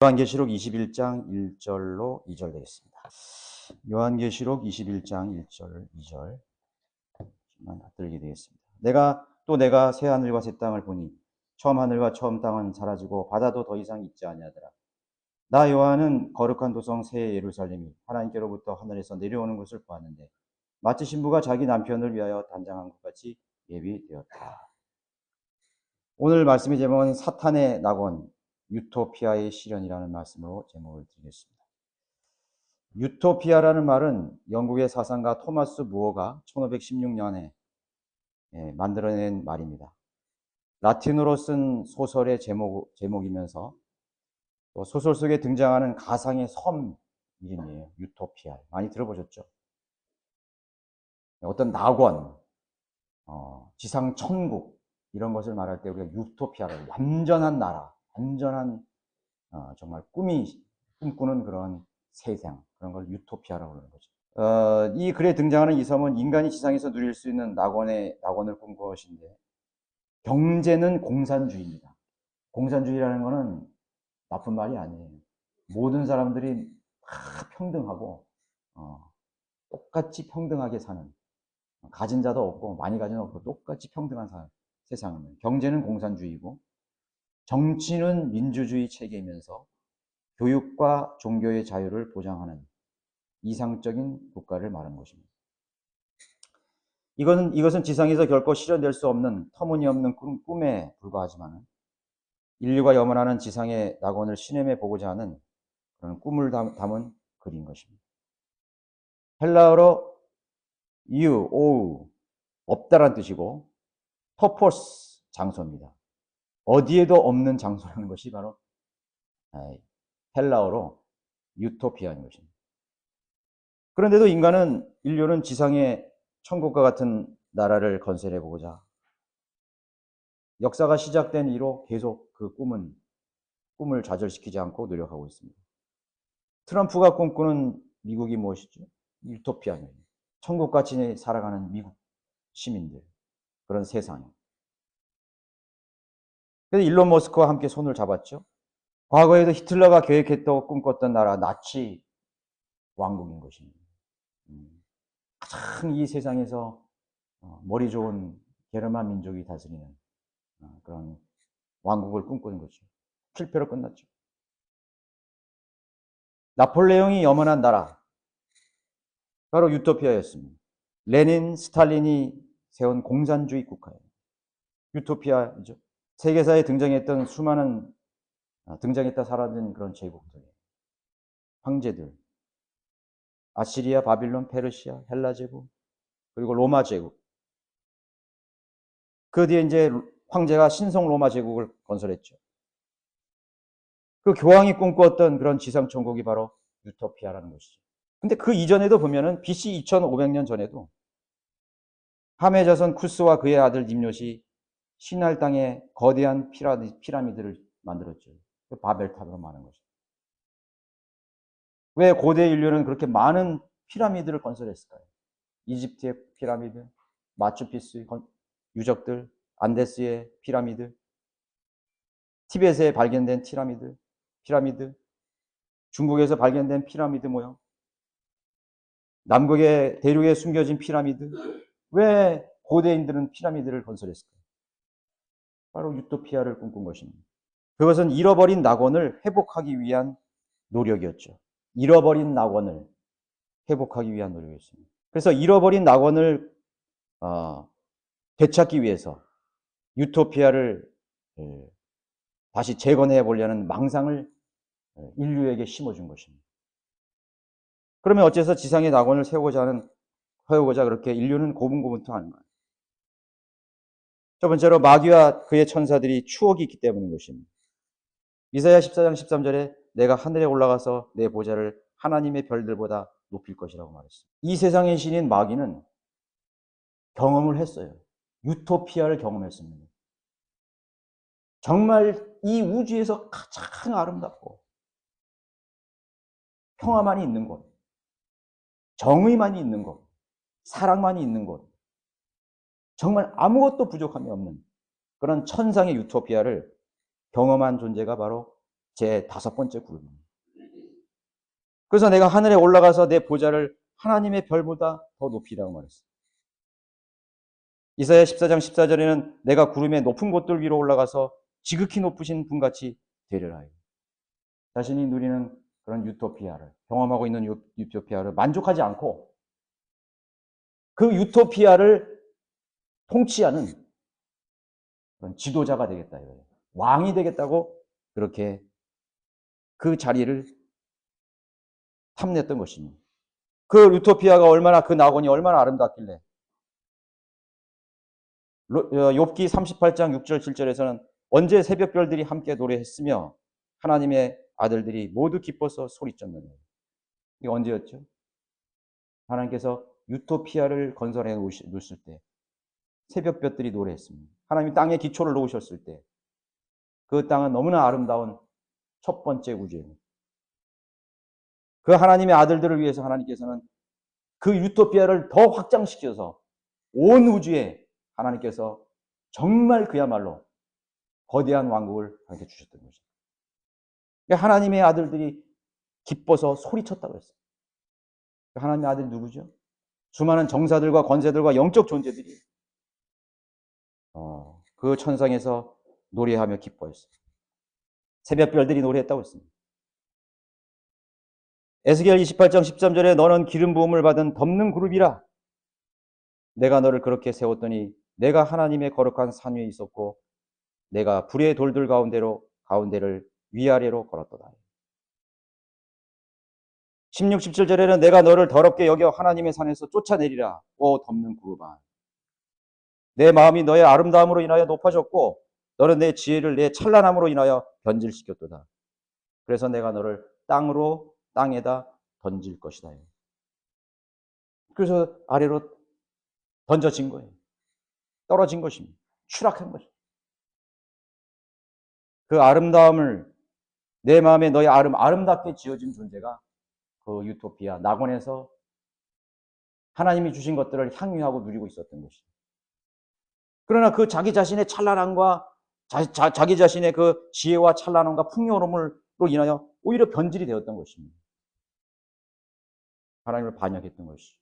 요한계시록 21장 1절로 2절 되겠습니다. 요한계시록 21장 1절 2절만 들게 되겠습니다. 내가 새 하늘과 새 땅을 보니 처음 하늘과 처음 땅은 사라지고 바다도 더 이상 있지 아니하더라. 나 요한은 거룩한 도성 새 예루살렘이 하나님께로부터 하늘에서 내려오는 것을 보았는데 마치 신부가 자기 남편을 위하여 단장한 것 같이 예비되었다. 오늘 말씀의 제목은 사탄의 낙원 유토피아의 시련이라는 말씀으로 제목을 드리겠습니다. 유토피아라는 말은 영국의 사상가 토마스 무어가 1516년에 만들어낸 말입니다. 라틴어로 쓴 소설의 제목이면서 또 소설 속에 등장하는 가상의 섬 이름이에요. 유토피아. 많이 들어보셨죠? 어떤 낙원, 지상 천국 이런 것을 말할 때 우리가 유토피아를 완전한 나라, 완전한 정말 꿈꾸는 그런 세상, 그런 걸 유토피아라고 그러는 거죠. 이 글에 등장하는 이 섬은 인간이 지상에서 누릴 수 있는 낙원을 꿈꾸는 것인데 경제는 공산주의입니다. 공산주의라는 것은 나쁜 말이 아니에요. 모든 사람들이 다 평등하고 똑같이 평등하게 사는, 가진 자도 없고 많이 가진 없고 똑같이 평등한 세상입니다. 경제는 공산주의고 정치는 민주주의 체계이면서 교육과 종교의 자유를 보장하는 이상적인 국가를 말하는 것입니다. 이것은 지상에서 결코 실현될 수 없는 터무니없는 꿈에 불과하지만 인류가 염원하는 지상의 낙원을 실현해 보고자 하는 그런 꿈을 담은 글인 것입니다. 헬라어로 오우, 없다란 뜻이고 purpose, 장소입니다. 어디에도 없는 장소라는 것이 바로 헬라어로 유토피아인 것입니다. 그런데도 인류는 지상의 천국과 같은 나라를 건설해 보고자 역사가 시작된 이로 계속 그 꿈을 좌절시키지 않고 노력하고 있습니다. 트럼프가 꿈꾸는 미국이 무엇이죠? 유토피아입니다. 천국같이 살아가는 미국 시민들, 그런 세상입니다. 그래서 일론 머스크와 함께 손을 잡았죠. 과거에도 히틀러가 계획했다고 꿈꿨던 나라 나치 왕국인 것입니다. 가장 이 세상에서 머리 좋은 게르만 민족이 다스리는 그런 왕국을 꿈꾸는 거죠. 실패로 끝났죠. 나폴레옹이 염원한 나라, 바로 유토피아였습니다. 레닌, 스탈린이 세운 공산주의 국가예요. 유토피아이죠. 세계사에 등장했던 수많은 등장했다 사라진 그런 제국들, 황제들, 아시리아, 바빌론, 페르시아, 헬라 제국, 그리고 로마 제국. 그 뒤에 이제 황제가 신성 로마 제국을 건설했죠. 그 교황이 꿈꾸었던 그런 지상천국이 바로 유토피아라는 것이죠. 근데 그 이전에도 보면은 BC 2500년 전에도 함의 자손 쿠스와 그의 아들 님롯이 신할 땅에 거대한 피라미드를 만들었죠. 바벨탑으로 말하는 것이죠. 왜 고대 인류는 그렇게 많은 피라미드를 건설했을까요? 이집트의 피라미드, 마추픽추의 유적들, 안데스의 피라미드, 티벳에 발견된 피라미드, 중국에서 발견된 피라미드 모형, 남극의 대륙에 숨겨진 피라미드. 왜 고대인들은 피라미드를 건설했을까요? 바로 유토피아를 꿈꾼 것입니다. 그것은 잃어버린 낙원을 회복하기 위한 노력이었죠. 잃어버린 낙원을 회복하기 위한 노력이었습니다. 그래서 잃어버린 낙원을 되찾기 위해서 유토피아를 다시 재건해 보려는 망상을 인류에게 심어준 것입니다. 그러면 어째서 지상의 낙원을 세우고자 그렇게 인류는 고분고분투하는 거예요? 첫 번째로 마귀와 그의 천사들이 추억이 있기 때문인 것입니다. 이사야 14장 13절에 내가 하늘에 올라가서 내 보좌를 하나님의 별들보다 높일 것이라고 말했습니다. 이 세상의 신인 마귀는 경험을 했어요. 유토피아를 경험했습니다. 정말 이 우주에서 가장 아름답고 평화만이 있는 곳, 정의만이 있는 곳, 사랑만이 있는 곳, 정말 아무것도 부족함이 없는 그런 천상의 유토피아를 경험한 존재가 바로 제 5번째 그룹입니다. 그래서 내가 하늘에 올라가서 내 보좌를 하나님의 별보다 더 높이라고 말했어요. 이사야 14장 14절에는 내가 구름의 높은 곳들 위로 올라가서 지극히 높으신 분같이 되리라 하여. 자신이 누리는 그런 유토피아를, 경험하고 있는 유토피아를 만족하지 않고 그 유토피아를 통치하는 그런 지도자가 되겠다 이거예요. 왕이 되겠다고 그렇게 그 자리를 탐냈던 것입니다. 그 유토피아가 얼마나, 그 낙원이 얼마나 아름답길래. 욥기 38장 6절 7절에서는 언제 새벽별들이 함께 노래했으며 하나님의 아들들이 모두 기뻐서 소리쳤느냐. 이게 언제였죠? 하나님께서 유토피아를 건설해 놓으실 때 새벽별들이 노래했습니다. 하나님이 땅에 기초를 놓으셨을 때 그 땅은 너무나 아름다운 첫 번째 우주입니다. 그 하나님의 아들들을 위해서 하나님께서는 그 유토피아를 더 확장시켜서 온 우주에 하나님께서 정말 그야말로 거대한 왕국을 하나님께 주셨던 것입니다. 하나님의 아들들이 기뻐서 소리쳤다고 했어요. 하나님의 아들이 누구죠? 수많은 정사들과 권세들과 영적 존재들이 그 천상에서 노래하며 기뻐했어요. 새벽별들이 노래했다고 했습니다. 에스겔 28장 13절에 너는 기름 부음을 받은 덮는 그룹이라. 내가 너를 그렇게 세웠더니 내가 하나님의 거룩한 산 위에 있었고 내가 불의 돌들 가운데를 위아래로 걸었도다. 16, 17절에는 내가 너를 더럽게 여겨 하나님의 산에서 쫓아내리라. 오 덮는 그룹아. 내 마음이 너의 아름다움으로 인하여 높아졌고 너는 내 지혜를 내 찬란함으로 인하여 변질시켰도다. 그래서 내가 너를 땅에다 던질 것이다. 그래서 아래로 던져진 거예요. 떨어진 것입니다. 추락한 것입니다. 그 아름다움을, 내 마음에 너의 아름답게 지어진 존재가 그 유토피아 낙원에서 하나님이 주신 것들을 향유하고 누리고 있었던 것입니다. 그러나 그 자기 자신의 찬란함과 자기 자신의 그 지혜와 찬란함과 풍요로움으로 인하여 오히려 변질이 되었던 것입니다. 하나님을 반역했던 것이죠.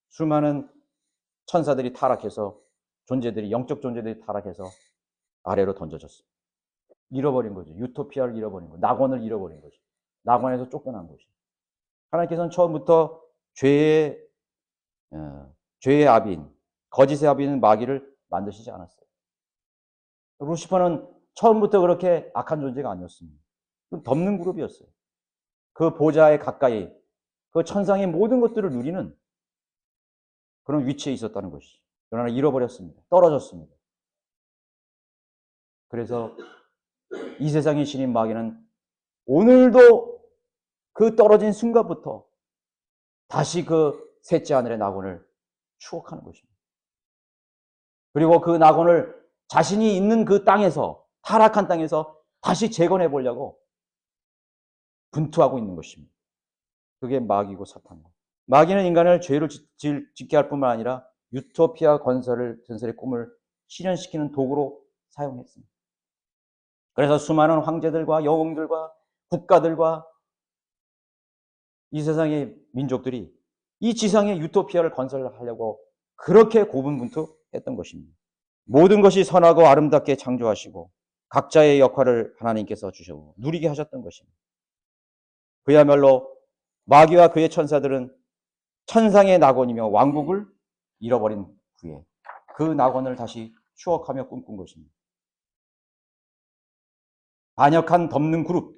수많은 천사들이 타락해서 영적 존재들이 타락해서 아래로 던져졌습니다. 잃어버린 거죠. 유토피아를 잃어버린 거죠. 낙원을 잃어버린 거죠. 낙원에서 쫓겨난 것이죠. 하나님께서는 처음부터 죄의 아비인, 거짓의 아비인 마귀를 만드시지 않았어요. 루시퍼는 처음부터 그렇게 악한 존재가 아니었습니다. 덮는 그룹이었어요. 그 보좌에 가까이 그 천상의 모든 것들을 누리는 그런 위치에 있었다는 것이죠. 그러나 잃어버렸습니다. 떨어졌습니다. 그래서 이 세상의 신인 마귀는 오늘도 그 떨어진 순간부터 다시 그 셋째 하늘의 낙원을 추억하는 것입니다. 그리고 그 낙원을 자신이 있는 그 땅에서, 타락한 땅에서 다시 재건해 보려고 분투하고 있는 것입니다. 그게 마귀고 사탄입니다. 마귀는 인간을 죄를 짓게 할 뿐만 아니라 유토피아 전설의 꿈을 실현시키는 도구로 사용했습니다. 그래서 수많은 황제들과 영웅들과 국가들과 이 세상의 민족들이 이 지상의 유토피아를 건설하려고 그렇게 고군분투했던 것입니다. 모든 것이 선하고 아름답게 창조하시고 각자의 역할을 하나님께서 주시고 누리게 하셨던 것입니다. 그야말로 마귀와 그의 천사들은 천상의 낙원이며 왕국을 잃어버린 후에 그 낙원을 다시 추억하며 꿈꾼 것입니다. 반역한 덮는 그룹,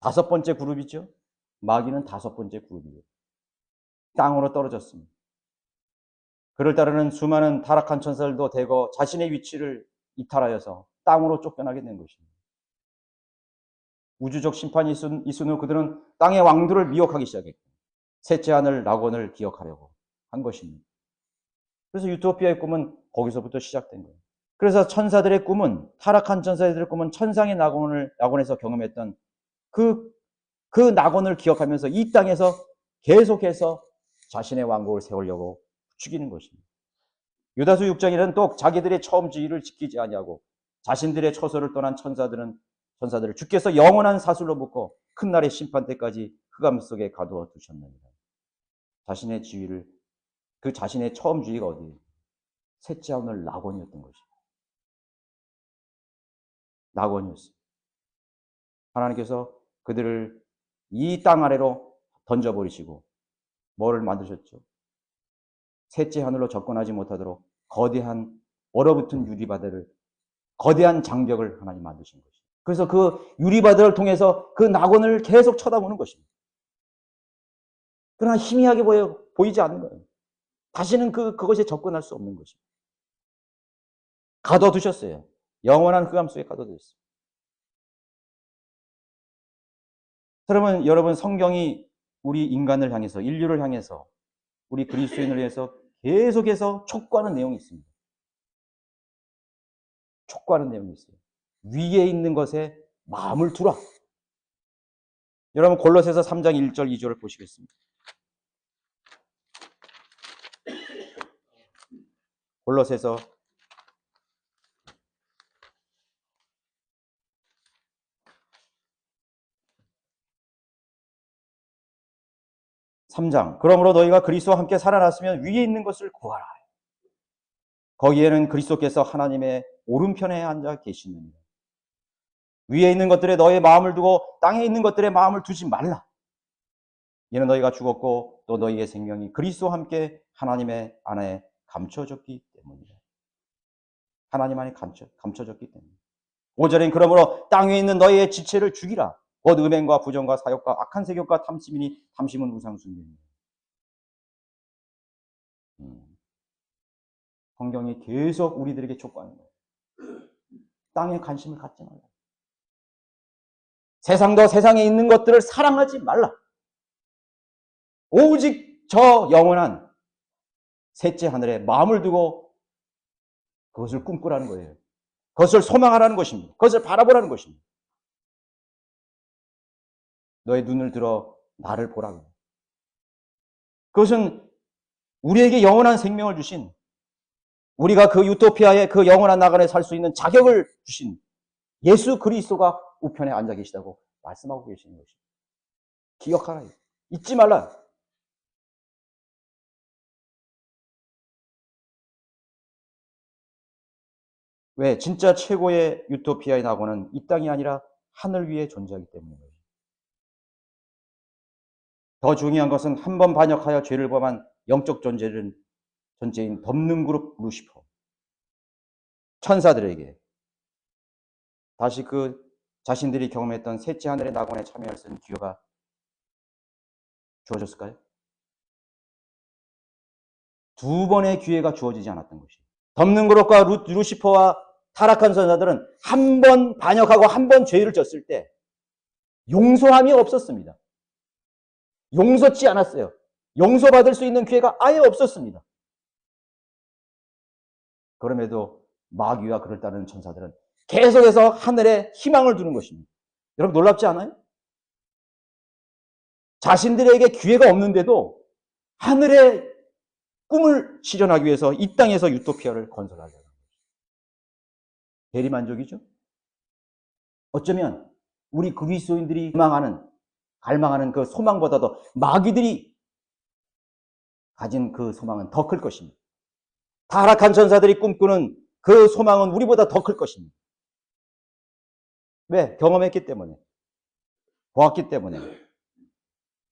5번째 그룹이죠. 마귀는 5번째 그룹이에요. 땅으로 떨어졌습니다. 그를 따르는 수많은 타락한 천사들도 대거 자신의 위치를 이탈하여서 땅으로 쫓겨나게 된 것입니다. 우주적 심판이 있은 후 그들은 땅의 왕들을 미혹하기 시작했고 셋째 하늘 낙원을 기억하려고 한 것입니다. 그래서 유토피아의 꿈은 거기서부터 시작된 거예요. 그래서 천사들의 꿈은, 타락한 천사들의 꿈은 천상의 낙원에서 경험했던 그 낙원을 기억하면서 이 땅에서 계속해서 자신의 왕국을 세우려고 죽이는 것입니다. 유다서 6장에는 또 자기들의 처음 지위를 지키지 아니하고 자신들의 처소를 떠난 천사들은 천사들을 주께서 영원한 사슬로 묶어 큰 날의 심판 때까지 흑암 속에 가두어 두셨느니라. 자신의 지위를, 그 자신의 처음 지위가 어디예요? 셋째 하늘 낙원이었던 것이에요. 낙원이었어요. 하나님께서 그들을 이 땅 아래로 던져버리시고 뭐를 만드셨죠? 셋째 하늘로 접근하지 못하도록 거대한 얼어붙은 유리바다를, 거대한 장벽을 하나님 만드신 것이에요. 그래서 그 유리바다를 통해서 그 낙원을 계속 쳐다보는 것입니다. 그러나 희미하게 보이지 않는 거예요. 다시는 그것에 접근할 수 없는 것입니다. 가둬두셨어요. 영원한 흑암 속에 가둬두셨어요. 그러면 여러분, 성경이 우리 인간을 향해서, 인류를 향해서, 우리 그리스도인을 위해서 계속해서 촉구하는 내용이 있습니다. 촉구하는 내용이 있어요. 위에 있는 것에 마음을 두라. 여러분, 골로새서 3장 1절 2절을 보시겠습니다. 골로새서 3장. 그러므로 너희가 그리스도와 함께 살아났으면 위에 있는 것을 구하라. 거기에는 그리스도께서 하나님의 오른편에 앉아 계시느니라. 위에 있는 것들에 너의 마음을 두고 땅에 있는 것들에 마음을 두지 말라. 이는 너희가 죽었고 또 너희의 생명이 그리스도와 함께 하나님의 안에 감춰졌기 때문이다. 하나님 안에 감춰졌기 때문이다. 5절엔 그러므로 땅 위에 있는 너희의 지체를 죽이라. 곧 음행과 부정과 사욕과 악한 세욕과 탐심이니 탐심은 우상숭배입니다. 성경이 계속 우리들에게 촉구하는 거예요. 땅에 관심을 갖지 말라. 세상도 세상에 있는 것들을 사랑하지 말라. 오직 저 영원한 셋째 하늘에 마음을 두고 그것을 꿈꾸라는 거예요. 그것을 소망하라는 것입니다. 그것을 바라보라는 것입니다. 너의 눈을 들어 나를 보라고. 그것은 우리에게 영원한 생명을 주신, 우리가 그 유토피아의 그 영원한 나간에 살 수 있는 자격을 주신 예수 그리스도가 우편에 앉아 계시다고 말씀하고 계시는 것입니다. 기억하라. 잊지 말라. 왜? 진짜 최고의 유토피아의 낙원은 이 땅이 아니라 하늘 위에 존재하기 때문입니다. 더 중요한 것은 한 번 반역하여 죄를 범한 영적 존재인 덮는 그룹 루시퍼, 천사들에게 다시 그 자신들이 경험했던 셋째 하늘의 낙원에 참여할 수 있는 기회가 주어졌을까요? 두 번의 기회가 주어지지 않았던 것이에요. 덮는 그룹과 루시퍼와 타락한 천사들은 한 번 반역하고 한 번 죄를 졌을 때 용서함이 없었습니다. 용서치 않았어요. 용서받을 수 있는 기회가 아예 없었습니다. 그럼에도 마귀와 그를 따르는 천사들은 계속해서 하늘에 희망을 두는 것입니다. 여러분 놀랍지 않아요? 자신들에게 기회가 없는데도 하늘의 꿈을 실현하기 위해서 이 땅에서 유토피아를 건설하려는 거죠. 대리만족이죠? 어쩌면 우리 그리스도인들이 갈망하는 그 소망보다도 마귀들이 가진 그 소망은 더 클 것입니다. 타락한 천사들이 꿈꾸는 그 소망은 우리보다 더 클 것입니다. 왜? 경험했기 때문에, 보았기 때문에,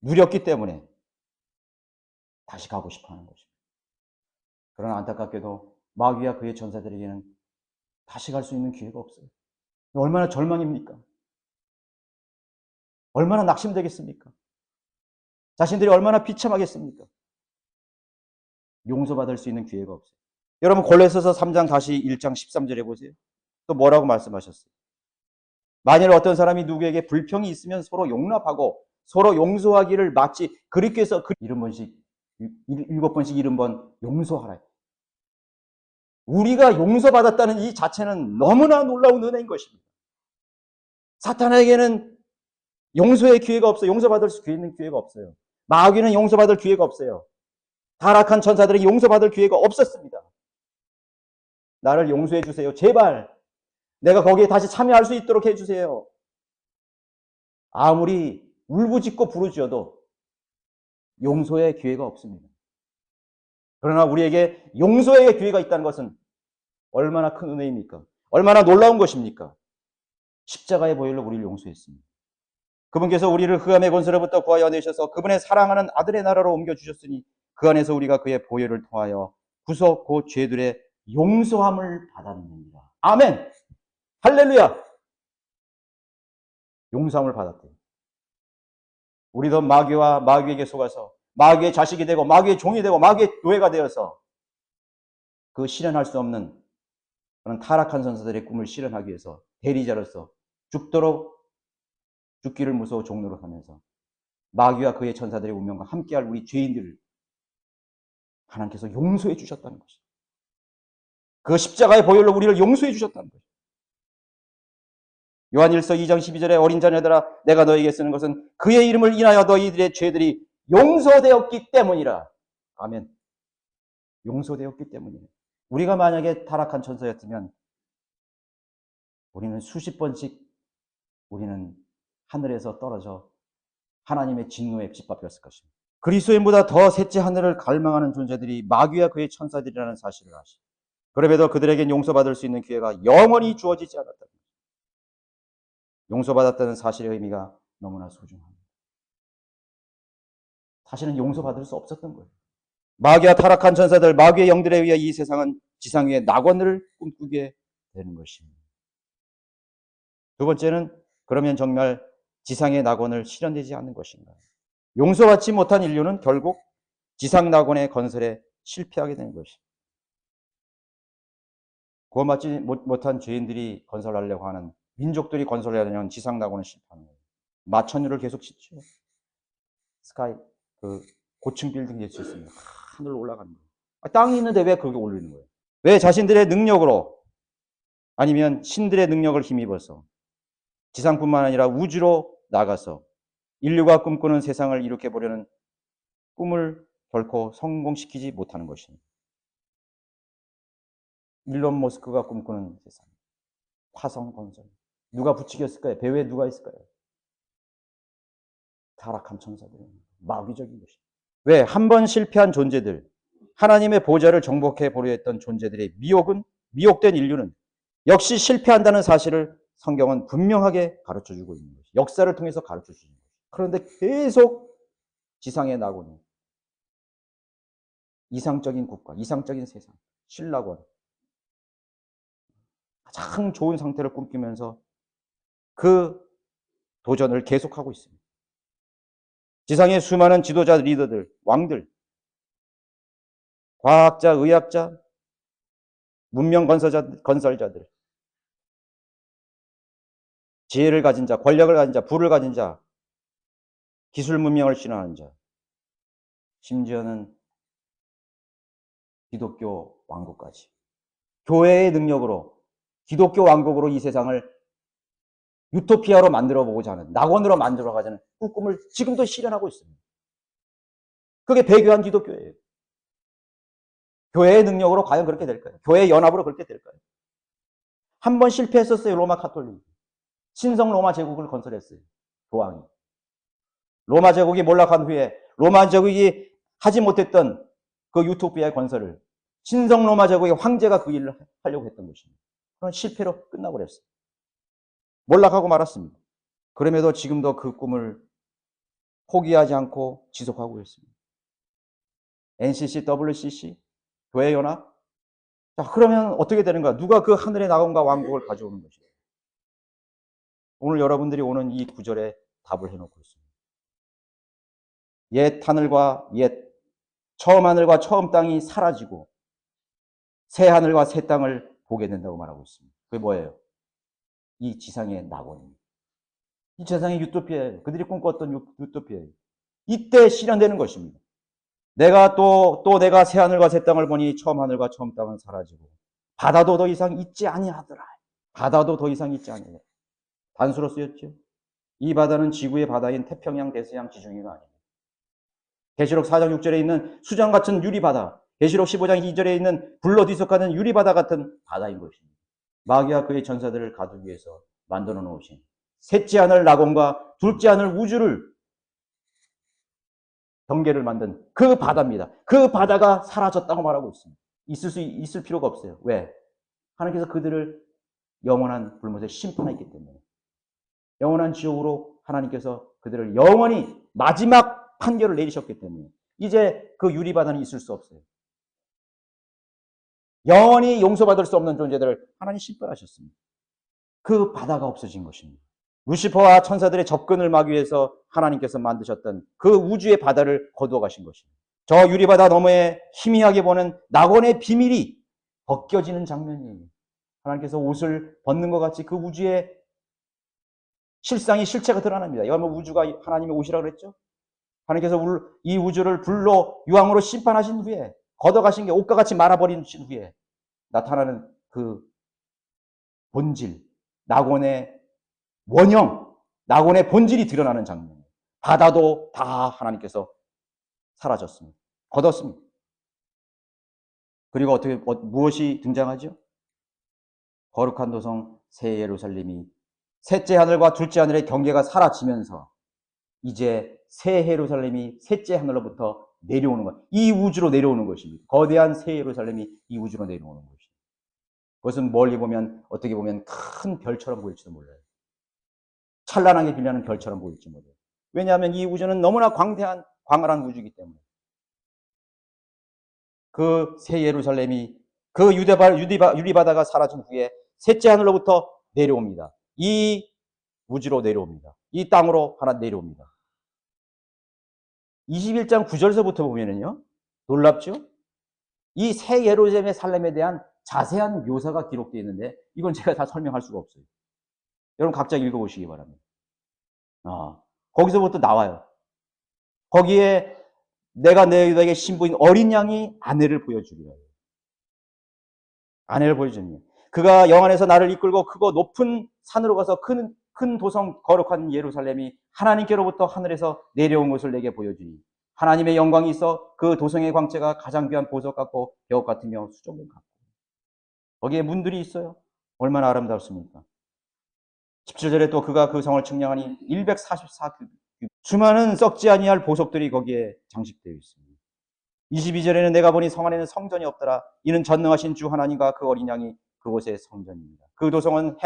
누렸기 때문에 다시 가고 싶어하는 것입니다. 그러나 안타깝게도 마귀와 그의 천사들에게는 다시 갈 수 있는 기회가 없어요. 얼마나 절망입니까? 얼마나 낙심되겠습니까? 자신들이 얼마나 비참하겠습니까? 용서받을 수 있는 기회가 없어요. 여러분 골로새서 3장 다시 1장 13절에 보세요. 또 뭐라고 말씀하셨어요? 만일 어떤 사람이 누구에게 불평이 있으면 서로 용납하고 서로 용서하기를 마치 그리스도께서 7번씩 70번 용서하라. 우리가 용서받았다는 이 자체는 너무나 놀라운 은혜인 것입니다. 사탄에게는 용서의 기회가 없어요. 용서받을 수 있는 기회가 없어요. 마귀는 용서받을 기회가 없어요. 타락한 천사들에게 용서받을 기회가 없었습니다. 나를 용서해 주세요. 제발 내가 거기에 다시 참여할 수 있도록 해주세요. 아무리 울부짖고 부르짖어도 용서의 기회가 없습니다. 그러나 우리에게 용서의 기회가 있다는 것은 얼마나 큰 은혜입니까? 얼마나 놀라운 것입니까? 십자가의 보혈로 우리를 용서했습니다. 그분께서 우리를 흑암의 권세로부터 구하여 내셔서 그분의 사랑하는 아들의 나라로 옮겨주셨으니 그 안에서 우리가 그의 보혈을 통하여 구속 곧 죄들의 용서함을 받았느니라. 아멘! 할렐루야! 용서함을 받았대요. 우리도 마귀와 마귀에게 속아서 마귀의 자식이 되고 마귀의 종이 되고 마귀의 노예가 되어서 그 실현할 수 없는 그런 타락한 선사들의 꿈을 실현하기 위해서 대리자로서 죽도록 죽기를 무서워 종로로 하면서 마귀와 그의 천사들의 운명과 함께할 우리 죄인들을 하나님께서 용서해 주셨다는 것이죠. 그 십자가의 보혈로 우리를 용서해 주셨다는 것이죠. 요한일서 2장 12절에 어린 자녀들아 내가 너에게 쓰는 것은 그의 이름을 인하여 너희들의 죄들이 용서되었기 때문이라. 아멘. 용서되었기 때문이에요. 우리가 만약에 타락한 천사였으면 우리는 수십 번씩 우리는 하늘에서 떨어져 하나님의 진노에 짓밟혔을 것입니다. 그리스도인보다 더 셋째 하늘을 갈망하는 존재들이 마귀와 그의 천사들이라는 사실을 아시고 그럼에도 그들에겐 용서받을 수 있는 기회가 영원히 주어지지 않았다. 용서받았다는 사실의 의미가 너무나 소중합니다. 사실은 용서받을 수 없었던 거예요. 마귀와 타락한 천사들, 마귀의 영들에 의해 이 세상은 지상 위에 낙원을 꿈꾸게 되는 것입니다. 두 번째는 그러면 정말 지상의 낙원을 실현되지 않는 것인가. 용서받지 못한 인류는 결국 지상 낙원의 건설에 실패하게 되는 것입니다. 구원받지 못한 죄인들이 건설하려고 하는 민족들이 건설하려는 지상 낙원은 실패하는 거예요. 마천루를 계속 짓죠. 스카이 고층 빌딩 짓을 수 있습니다. 하늘로 올라가는 거예요. 땅이 있는데 왜 그렇게 올리는 거예요? 왜 자신들의 능력으로 아니면 신들의 능력을 힘입어서 지상뿐만 아니라 우주로 나가서 인류가 꿈꾸는 세상을 이룩해 보려는 꿈을 결코 성공시키지 못하는 것입니다. 일론 머스크가 꿈꾸는 세상, 화성 건설. 누가 부추겼을까요? 배후에 누가 있을까요? 타락한 천사들입니다. 마귀적인 것입니다. 왜? 한 번 실패한 존재들, 하나님의 보좌를 정복해 보려 했던 존재들의 미혹된 인류는 역시 실패한다는 사실을 성경은 분명하게 가르쳐주고 있는 것이죠. 역사를 통해서 가르쳐주는 것이죠. 그런데 계속 지상의 낙원이 이상적인 국가, 이상적인 세상, 신락원, 가장 좋은 상태를 꿈꾸면서 그 도전을 계속하고 있습니다. 지상의 수많은 지도자, 리더들, 왕들, 과학자, 의학자, 문명 건설자들, 지혜를 가진 자, 권력을 가진 자, 부를 가진 자, 기술 문명을 실현하는 자, 심지어는 기독교 왕국까지. 교회의 능력으로 기독교 왕국으로 이 세상을 유토피아로 만들어 보고자 하는, 낙원으로 만들어 가자는 그 꿈을 지금도 실현하고 있습니다. 그게 배교한 기독교예요. 교회의 능력으로 과연 그렇게 될까요? 교회의 연합으로 그렇게 될까요? 한 번 실패했었어요. 로마 카톨릭. 신성 로마 제국을 건설했어요. 교황이. 로마 제국이 몰락한 후에 로마 제국이 하지 못했던 그 유토피아의 건설을 신성 로마 제국의 황제가 그 일을 하려고 했던 것입니다. 그런 실패로 끝나고 그랬어요. 몰락하고 말았습니다. 그럼에도 지금도 그 꿈을 포기하지 않고 지속하고 있습니다. NCC, WCC, 교회연합. 자, 그러면 어떻게 되는가? 누가 그 하늘의 낙원과 왕국을 가져오는 것이에요? 오늘 여러분들이 오는 이 구절에 답을 해놓고 있습니다. 옛 하늘과 처음 하늘과 처음 땅이 사라지고 새 하늘과 새 땅을 보게 된다고 말하고 있습니다. 그게 뭐예요? 이 지상의 낙원입니다. 이 세상의 유토피아예요. 그들이 꿈꿨던 유토피아예요. 이때 실현되는 것입니다. 내가 내가 새 하늘과 새 땅을 보니 처음 하늘과 처음 땅은 사라지고 바다도 더 이상 있지 아니하더라. 바다도 더 이상 있지 아니하더라. 단수로 쓰였죠. 이 바다는 지구의 바다인 태평양, 대서양, 지중해가 아닙니다. 계시록 4장 6절에 있는 수정 같은 유리바다, 계시록 15장 2절에 있는 불로 뒤섞하는 유리바다 같은 바다인 것입니다. 마귀와 그의 전사들을 가두기 위해서 만들어 놓으신 셋째 하늘 낙원과 둘째 하늘 우주를 경계를 만든 그 바다입니다. 그 바다가 사라졌다고 말하고 있습니다. 있을 필요가 없어요. 왜? 하나님께서 그들을 영원한 불못에 심판했기 때문에. 영원한 지옥으로 하나님께서 그들을 영원히 마지막 판결을 내리셨기 때문에 이제 그 유리바다는 있을 수 없어요. 영원히 용서받을 수 없는 존재들을 하나님 심판하셨습니다. 그 바다가 없어진 것입니다. 루시퍼와 천사들의 접근을 막기 위해서 하나님께서 만드셨던 그 우주의 바다를 거두어 가신 것입니다. 저 유리바다 너머에 희미하게 보는 낙원의 비밀이 벗겨지는 장면이에요. 하나님께서 옷을 벗는 것 같이 그 우주의 실상이 실체가 드러납니다. 이거 뭐 우주가 하나님의 옷이라고 그랬죠? 하나님께서 이 우주를 불로 유황으로 심판하신 후에 걷어가신 게 옷과 같이 말아버린 후에 나타나는 그 본질, 낙원의 원형, 낙원의 본질이 드러나는 장면이에요. 바다도 다 하나님께서 사라졌습니다. 걷었습니다. 그리고 무엇이 등장하죠? 거룩한 도성 새 예루살렘이 셋째 하늘과 둘째 하늘의 경계가 사라지면서 이제 새 예루살렘이 셋째 하늘로부터 내려오는 것, 이 우주로 내려오는 것입니다. 거대한 새 예루살렘이 이 우주로 내려오는 것입니다. 그것은 멀리 보면 어떻게 보면 큰 별처럼 보일지도 몰라요. 찬란하게 빛나는 별처럼 보일지 몰라요. 왜냐하면 이 우주는 너무나 광활한 우주이기 때문에. 그 새 예루살렘이 그 유리바다가 사라진 후에 셋째 하늘로부터 내려옵니다. 이 우주로 내려옵니다. 이 땅으로 하나 내려옵니다. 21장 9절서부터 보면은요, 놀랍죠? 이 새 예루살렘의 살렘에 대한 자세한 묘사가 기록되어 있는데 이건 제가 다 설명할 수가 없어요. 여러분 각자 읽어보시기 바랍니다. 거기서부터 나와요. 거기에 내가 너희에게 신부인 어린 양이 아내를 보여주리라. 아내를 보여주니 그가 영안에서 나를 이끌고 크고 높은 산으로 가서 큰 도성 거룩한 예루살렘이 하나님께로부터 하늘에서 내려온 것을 내게 보여주니 하나님의 영광이 있어 그 도성의 광채가 가장 귀한 보석 같고 벽 같으며 수종된 같고 거기에 문들이 있어요. 얼마나 아름답습니까? 17절에 또 그가 그 성을 측량하니 144규빗 수많은 썩지 아니할 보석들이 거기에 장식되어 있습니다. 22절에는 내가 보니 성 안에는 성전이 없더라. 이는 전능하신 주 하나님과 그 어린 양이 그곳의 성전입니다. 그 도성은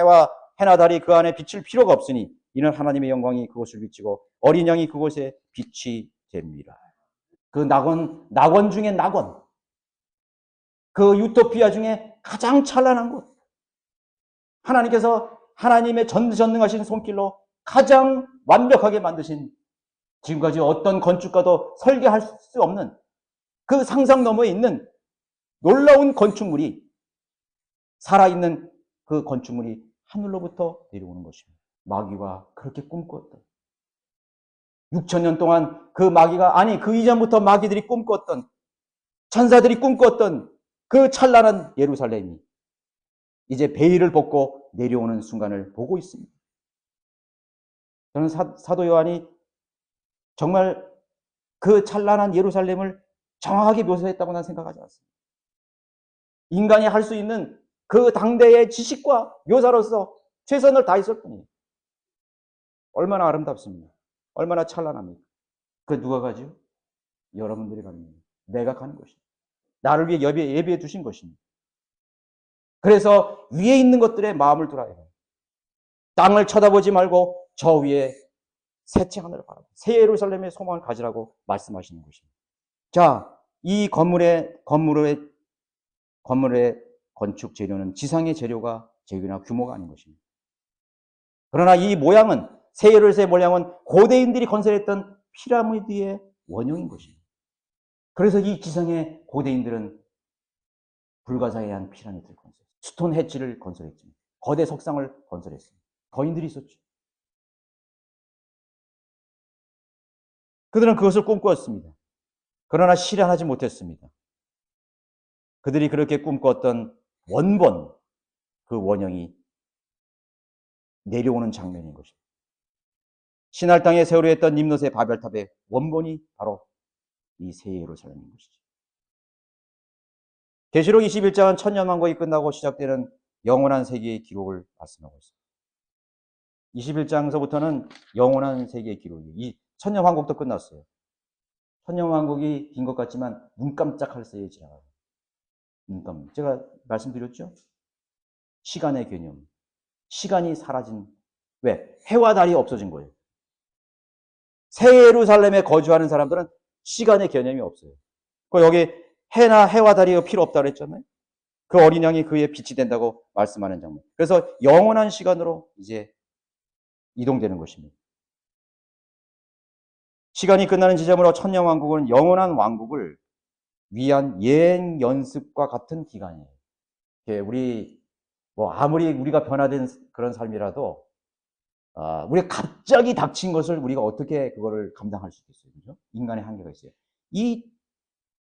해나 달이 그 안에 비칠 필요가 없으니 이는 하나님의 영광이 그곳을 비치고 어린 양이 그곳에 빛이 됩니다. 그 낙원 중에 낙원, 그 유토피아 중에 가장 찬란한 곳, 하나님께서 하나님의 전능하신 손길로 가장 완벽하게 만드신 지금까지 어떤 건축가도 설계할 수 없는 그 상상 너머에 있는 놀라운 건축물이 살아있는 그 건축물이 하늘로부터 내려오는 것입니다. 마귀가 그렇게 꿈꿨던 6,000년 동안 그 마귀가 그 이전부터 마귀들이 꿈꿨던 천사들이 꿈꿨던 그 찬란한 예루살렘이 이제 베일을 벗고 내려오는 순간을 보고 있습니다. 저는 사도 요한이 정말 그 찬란한 예루살렘을 정확하게 묘사했다고 난 생각하지 않습니다. 인간이 할 수 있는 그 당대의 지식과 묘사로서 최선을 다했을 뿐이에요. 얼마나 아름답습니까? 얼마나 찬란합니까? 그 누가 가죠? 여러분들이 가는 거예요. 내가 가는 것입니다. 나를 위해 예비해 두신 것입니다. 그래서 위에 있는 것들에 마음을 두라 해요. 땅을 쳐다보지 말고 저 위에 셋째 하늘을 바라보고 새 예루살렘의 소망을 가지라고 말씀하시는 것입니다. 자, 이 건물의 건축 재료는 지상의 재료나 규모가 아닌 것입니다. 그러나 이 모양은 새 예루살렘의 모양은 고대인들이 건설했던 피라미드의 원형인 것입니다. 그래서 이 지상의 고대인들은 불가사의한 피라미드를 건설했습니다. 스톤헤지를 건설했습니다. 거대 석상을 건설했습니다. 거인들이 있었죠. 그들은 그것을 꿈꾸었습니다. 그러나 실현하지 못했습니다. 그들이 그렇게 꿈꿨던 원본, 그 원형이 내려오는 장면인 것입니다. 신할 땅에 세우려 했던 nim롯의 바벨탑의 원본이 바로 이 새 예루살렘인 것이죠. 계시록 21장은 천년왕국이 끝나고 시작되는 영원한 세계의 기록을 말씀하고 있습니다. 21장서부터는 영원한 세계의 기록이, 이 천년왕국도 끝났어요. 천년왕국이 긴 것 같지만 눈 깜짝할 새에 지나가요. 제가 말씀드렸죠? 시간의 개념. 시간이 사라진, 왜? 해와 달이 없어진 거예요. 새 예루살렘에 거주하는 사람들은 시간의 개념이 없어요. 여기 해와 달이 필요 없다고 했잖아요. 그 어린 양이 그의 빛이 된다고 말씀하는 장면. 그래서 영원한 시간으로 이제 이동되는 것입니다. 시간이 끝나는 지점으로 천년왕국은 영원한 왕국을 위한 예행 연습과 같은 기간이에요. 아무리 우리가 변화된 그런 삶이라도, 우리가 갑자기 닥친 것을 우리가 어떻게 그거를 감당할 수 있겠어요? 그죠? 인간의 한계가 있어요. 이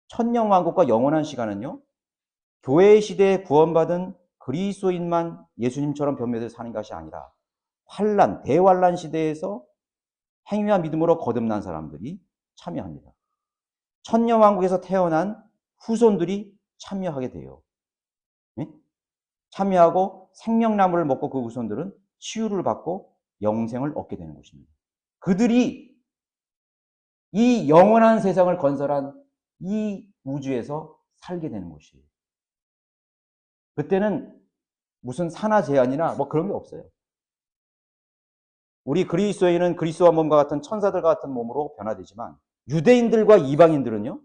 천년왕국과 영원한 시간은요, 교회 시대에 구원받은 그리스도인만 예수님처럼 변명해서 사는 것이 아니라 대환란 시대에서 행위와 믿음으로 거듭난 사람들이 참여합니다. 천년왕국에서 태어난 후손들이 참여하게 돼요. 네? 참여하고 생명나무를 먹고 그 후손들은 치유를 받고 영생을 얻게 되는 것입니다. 그들이 이 영원한 세상을 건설한 이 우주에서 살게 되는 것이에요. 그때는 무슨 산하 제한이나 그런 게 없어요. 우리 그리스도인은 그리스도와 몸과 같은 천사들과 같은 몸으로 변화되지만 유대인들과 이방인들은요,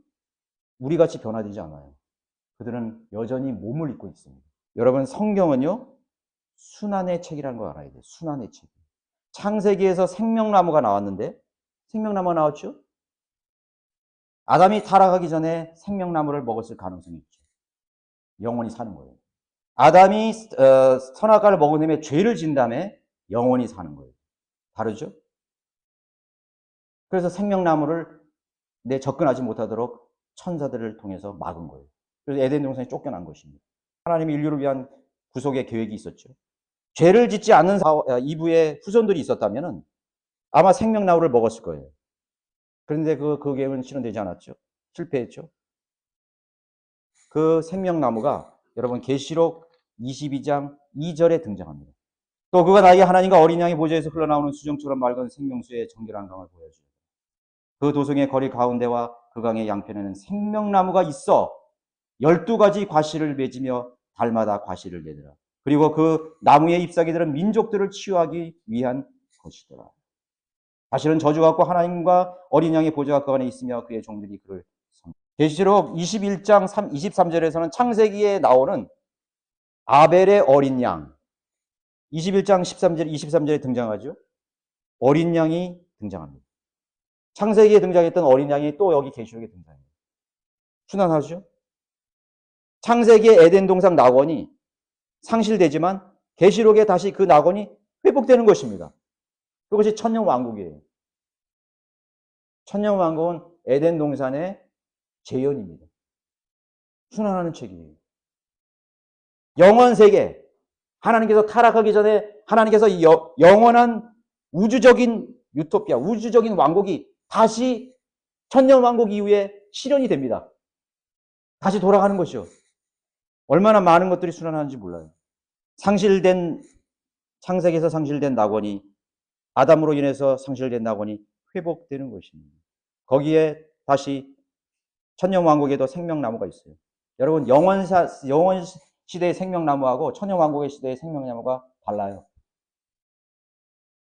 우리같이 변화되지 않아요. 그들은 여전히 몸을 입고 있습니다. 여러분, 성경은요, 순환의 책이라는 걸 알아야 돼요. 순환의 책. 창세기에서 생명나무가 나왔는데, 생명나무가 나왔죠? 아담이 타락하기 전에 생명나무를 먹었을 가능성이 있죠. 영원히 사는 거예요. 아담이 선악과를 먹은 다음에 죄를 진 다음에 영원히 사는 거예요. 다르죠? 그래서 생명나무를 접근하지 못하도록 천사들을 통해서 막은 거예요. 그래서 에덴 동산에 쫓겨난 것입니다. 하나님의 인류를 위한 구속의 계획이 있었죠. 죄를 짓지 않는 이브의 후손들이 있었다면 아마 생명나무를 먹었을 거예요. 그런데 그 계획은 실현되지 않았죠. 실패했죠. 그 생명나무가 여러분 계시록 22장 2절에 등장합니다. 또 그가 나에게 하나님과 어린 양의 보좌에서 흘러나오는 수정처럼 맑은 생명수의 정결한 강을 보여주고 그 도성의 거리 가운데와 그 강의 양편에는 생명나무가 있어 12가지 과실을 맺으며 달마다 과실을 내더라. 그리고 그 나무의 잎사귀들은 민족들을 치유하기 위한 것이더라. 과실은 저주 같고 하나님과 어린 양의 보좌가 그 안에 있으며 그의 종들이 그를 계시록 21장 23절에서는 창세기에 나오는 아벨의 어린 양, 21장 23절에 등장하죠. 어린 양이 등장합니다. 창세기에 등장했던 어린 양이 또 여기 계시록에 등장해요. 순환하죠. 창세기의 에덴 동산 낙원이 상실되지만 계시록에 다시 그 낙원이 회복되는 것입니다. 그것이 천년왕국이에요. 천년왕국은 에덴 동산의 재현입니다. 순환하는 책이에요. 영원세계, 하나님께서 타락하기 전에 하나님께서 영원한 우주적인 유토피아, 우주적인 왕국이 다시 천년왕국 이후에 실현이 됩니다. 다시 돌아가는 것이요. 얼마나 많은 것들이 순환하는지 몰라요. 창세기에서 상실된 낙원이 아담으로 인해서 상실된 낙원이 회복되는 것입니다. 거기에 다시 천년왕국에도 생명나무가 있어요. 여러분, 영원 시대의 생명나무하고 천년왕국의 시대의 생명나무가 달라요.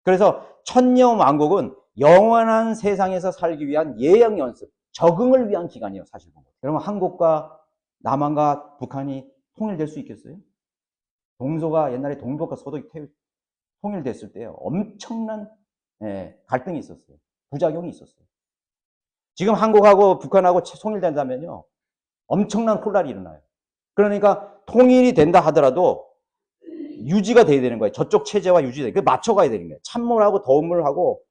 그래서 천년왕국은 영원한 세상에서 살기 위한 예행 연습, 적응을 위한 기간이에요, 사실 보면. 여러분, 한국과 남한과 북한이 통일될 수 있겠어요? 옛날에 동독과 서독이 통일됐을 때 엄청난 갈등이 있었어요. 부작용이 있었어요. 지금 한국하고 북한하고 통일된다면요, 엄청난 혼란이 일어나요. 그러니까 통일이 된다 하더라도 유지가 돼야 되는 거예요. 저쪽 체제와 유지돼. 맞춰가야 되는 거예요. 찬물하고 더운 물하고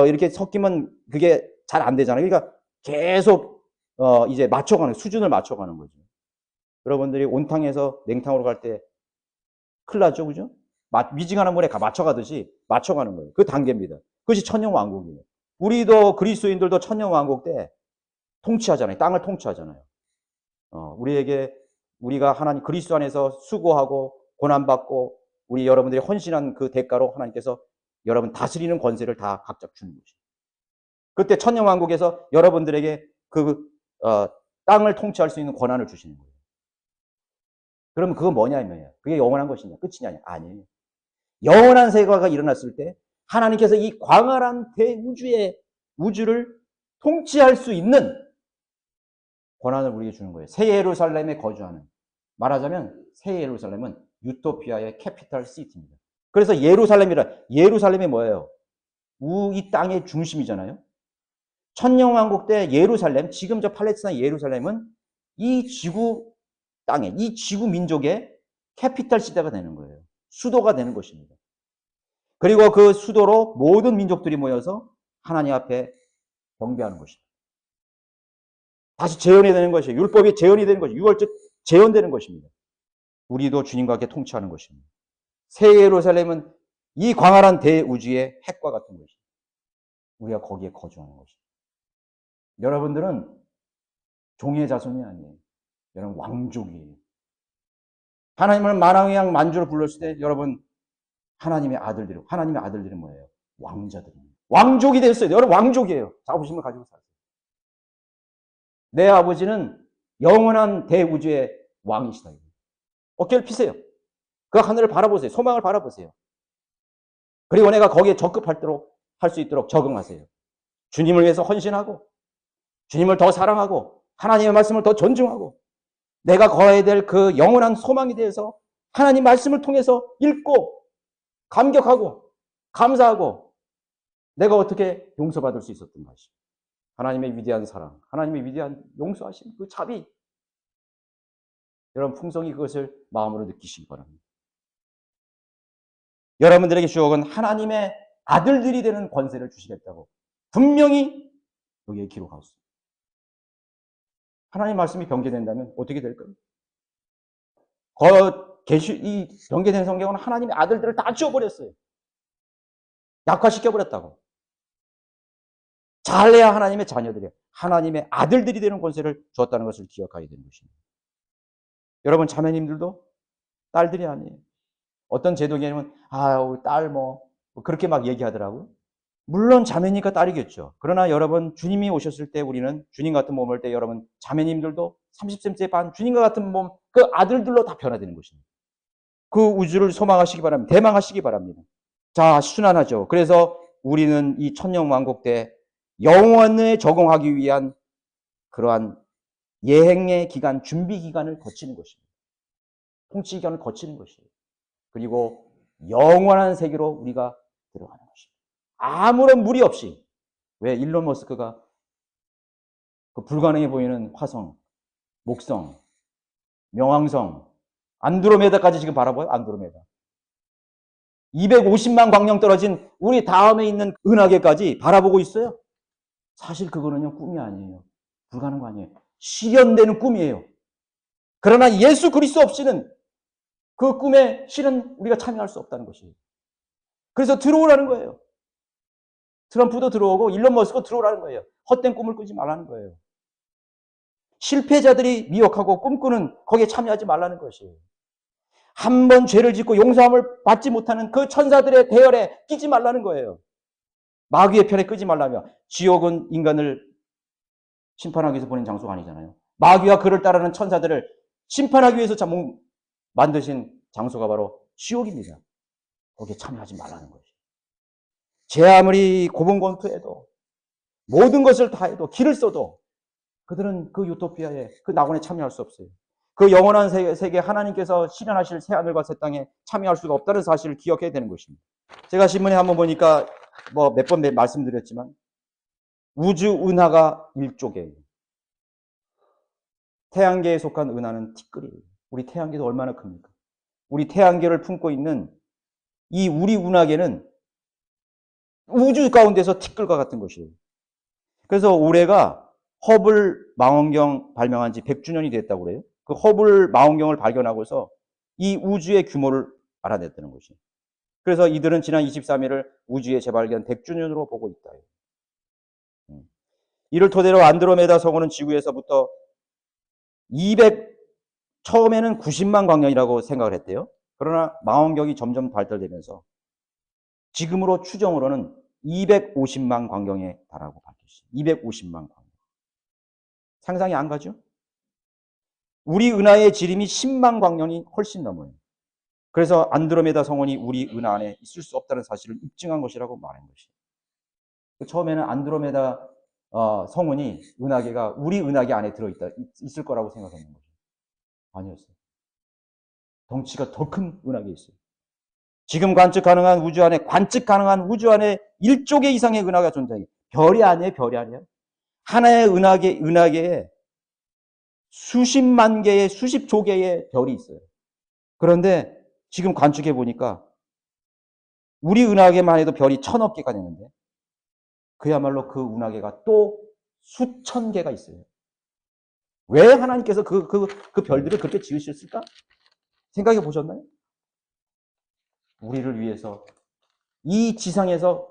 이렇게 섞이면 그게 잘 안 되잖아요. 그러니까 계속 이제 수준을 맞춰가는 거죠. 여러분들이 온탕에서 냉탕으로 갈 때 큰일 나죠, 그죠? 미지근한 물에 맞춰가듯이 맞춰가는 거예요. 그 단계입니다. 그것이 천년왕국이에요. 우리도 그리스도인들도 천년왕국 때 통치하잖아요. 땅을 통치하잖아요. 우리가 하나님 그리스도 안에서 수고하고 고난받고 우리 여러분들이 헌신한 그 대가로 하나님께서 여러분 다스리는 권세를 다 각자 주는 것이에요. 그때 천년왕국에서 여러분들에게 땅을 통치할 수 있는 권한을 주시는 거예요. 그러면 그건 뭐냐면 그게 영원한 것이냐 끝이냐 아니에요. 영원한 세계가 일어났을 때 하나님께서 이 광활한 우주를 통치할 수 있는 권한을 우리에게 주는 거예요. 새 예루살렘에 거주하는, 말하자면 새 예루살렘은 유토피아의 캐피탈 시티입니다. 그래서 예루살렘이 뭐예요? 이 땅의 중심이잖아요. 천년왕국 때 예루살렘, 지금 저 팔레스타인 예루살렘은 이 지구 땅에, 이 지구 민족의 캐피탈 시대가 되는 거예요. 수도가 되는 것입니다. 그리고 그 수도로 모든 민족들이 모여서 하나님 앞에 경배하는 것입니다. 다시 재현이 되는 것이에요. 율법이 재현이 되는 것이에요. 유월절 재현되는 것입니다. 우리도 주님과 함께 통치하는 것입니다. 새 예루살렘은 이 광활한 대우주의 핵과 같은 것입니다. 우리가 거기에 거주하는 것입니다. 여러분들은 종의 자손이 아니에요. 여러분 왕족이에요. 하나님을 만왕의 양 만주로 불렀을 때 여러분 하나님의 아들들은 뭐예요? 왕자들입니다. 왕족이 됐어요. 여러분 왕족이에요. 자부심을 가지고 사세요. 내 아버지는 영원한 대우주의 왕이시다. 어깨를 피세요. 그 하늘을 바라보세요. 소망을 바라보세요. 그리고 내가 거기에 할 수 있도록 적응하세요. 주님을 위해서 헌신하고 주님을 더 사랑하고 하나님의 말씀을 더 존중하고 내가 거해야 될 그 영원한 소망에 대해서 하나님 말씀을 통해서 읽고 감격하고 감사하고 내가 어떻게 용서받을 수 있었던 것이 하나님의 위대한 사랑, 하나님의 위대한 용서하심, 그 자비. 여러분 풍성히 그것을 마음으로 느끼시기 바랍니다. 여러분들에게 주역은 하나님의 아들들이 되는 권세를 주시겠다고 분명히 여기에 기록하고 있습니다. 하나님 말씀이 변개된다면 어떻게 될까요? 이 변개된 성경은 하나님의 아들들을 다 지워버렸어요. 약화시켜버렸다고. 잘해야 하나님의 자녀들이, 하나님의 아들들이 되는 권세를 주었다는 것을 기억하게 되는 것입니다. 여러분 자매님들도 딸들이 아니에요. 어떤 제독이냐면 우리 딸 그렇게 막 얘기하더라고요. 물론 자매니까 딸이겠죠. 그러나 여러분 주님이 오셨을 때 우리는 주님 같은 몸을 할 때 여러분 자매님들도 30cm의 반 주님과 같은 몸 그 아들들로 다 변화되는 것입니다. 그 우주를 소망하시기 바랍니다. 대망하시기 바랍니다. 자, 순환하죠. 그래서 우리는 이 천년왕국 때 영원에 적응하기 위한 그러한 예행의 기간, 준비 기간을 거치는 것입니다. 통치 기간을 거치는 것이에요. 그리고 영원한 세계로 우리가 들어가는 것입니다. 아무런 무리 없이. 왜 일론 머스크가 그 불가능해 보이는 화성, 목성, 명왕성, 안드로메다까지 지금 바라봐요? 안드로메다. 250만 광년 떨어진 우리 다음에 있는 은하계까지 바라보고 있어요. 사실 그거는요 꿈이 아니에요. 불가능한 거 아니에요. 실현되는 꿈이에요. 그러나 예수 그리스도 없이는 그 꿈에 실은 우리가 참여할 수 없다는 것이에요. 그래서 들어오라는 거예요. 트럼프도 들어오고 일론 머스크도 들어오라는 거예요. 헛된 꿈을 꾸지 말라는 거예요. 실패자들이 미혹하고 꿈꾸는 거기에 참여하지 말라는 것이에요. 한 번 죄를 짓고 용서함을 받지 못하는 그 천사들의 대열에 끼지 말라는 거예요. 마귀의 편에 끄지 말라며. 지옥은 인간을 심판하기 위해서 보낸 장소가 아니잖아요. 마귀와 그를 따르는 천사들을 심판하기 위해서 만드신 장소가 바로 지옥입니다. 거기에 참여하지 말라는 것이에요. 제 아무리 고분고분해도 모든 것을 다 해도 길을 써도 그들은 그 유토피아에 그 낙원에 참여할 수 없어요. 그 영원한 세계 하나님께서 실현하실 새하늘과 새 땅에 참여할 수가 없다는 사실을 기억해야 되는 것입니다. 제가 신문에 한번 보니까 몇 번 말씀드렸지만 우주 은하가 1조개예요. 태양계에 속한 은하는 티끌이에요. 우리 태양계도 얼마나 큽니까? 우리 태양계를 품고 있는 이 우리 은하계는 우주 가운데서 티끌과 같은 것이에요. 그래서 올해가 허블 망원경 발명한 지 100주년이 됐다고 그래요. 그 허블 망원경을 발견하고서 이 우주의 규모를 알아냈다는 것이에요. 그래서 이들은 지난 23일을 우주의 재발견 100주년으로 보고 있다. 이를 토대로 안드로메다 성운은 지구에서부터 처음에는 90만 광년이라고 생각을 했대요. 그러나 망원경이 점점 발달되면서 지금으로 추정으로는 250만 광경에 달하고 밝혔어요. 250만 광경. 상상이 안 가죠? 우리 은하의 지름이 10만 광년이 훨씬 넘어요. 그래서 안드로메다 성원이 우리 은하 안에 있을 수 없다는 사실을 입증한 것이라고 말한 것이에요. 처음에는 안드로메다 성운이 은하계가 우리 은하계 안에 있을 거라고 생각했는 거죠. 아니었어요. 덩치가 더 큰 은하계에 있어요. 지금 관측 가능한 우주 안에 1조 개 이상의 은하가 존재해요. 별이 아니에요, 별이 아니에요. 하나의 은하계에 수십만 개의, 수십조 개의 별이 있어요. 그런데 지금 관측해 보니까 우리 은하계만 해도 별이 1000억 개가 되는데 그야말로 그 은하계가 또 수천 개가 있어요. 왜 하나님께서 그 별들을 그렇게 지으셨을까? 생각해 보셨나요? 우리를 위해서 이 지상에서